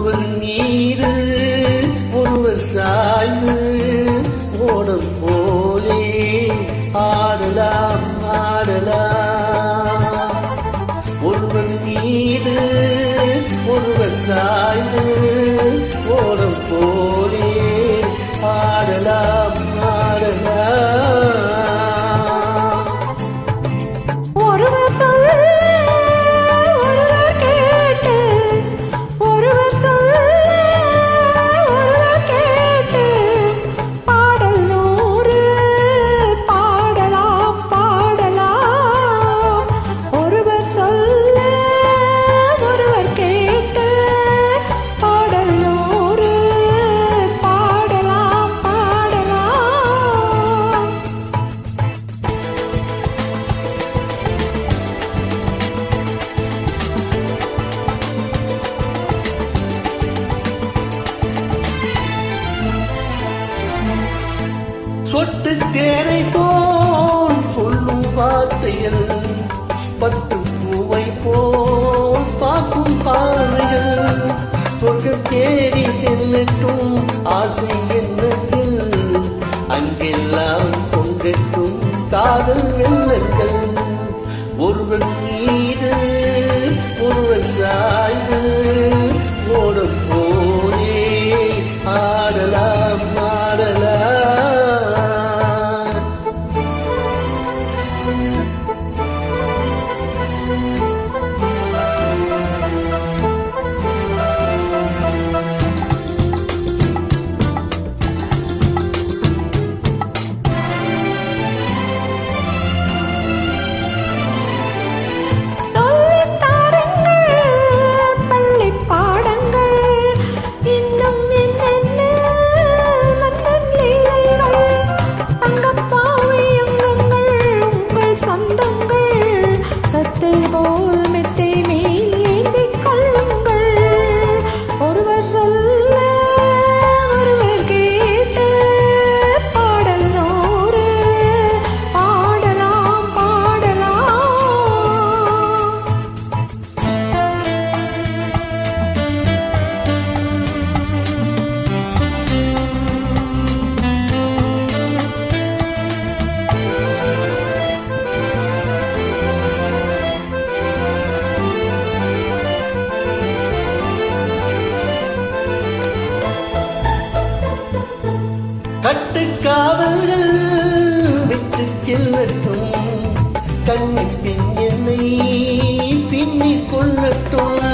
ஒருவர் மீது ஒருவர் சாய்ந்து ஓடம் போலே ஆடலாம் ஆடலாம். ஒருவர் மீது ஒருவர் சாய்ந்து ஓடம் போலே ஆடலாம் ஆடலாம். ஒருவர் சொல்ல ஒருவர் கேட்டு, ஒருவர் சொல்ல ஒருவர் கேட்டு, பாடல் நூறு பாடலாம் பாடலாம். ஒருவர் சொல்ல ஒருவர் கேட்டு, பாடல் நூறு பாடலாம் பாடலாம். சொட்டு தேனை போல் சொல்லும் வார்த்தைகள், பட்டு பூவை போல் பார்க்கும் பார்வைகள், சொர்க்கம் தேடி செல்லட்டும் ஆசை என்னத்தில், அங்கெல்லாம் பொங்கட்டும் காதல் வெள்ளங்கள். ஒருவன் மீது ஒருவர் சாய்ந்து ஓடும் போலே ஆடலாம் ஆடலாம். கட்டுக்காவல்கள் விட்டு செல்லட்டும், கண்ணி பின் என்னை பின்னிக் கொள்ளட்டும்.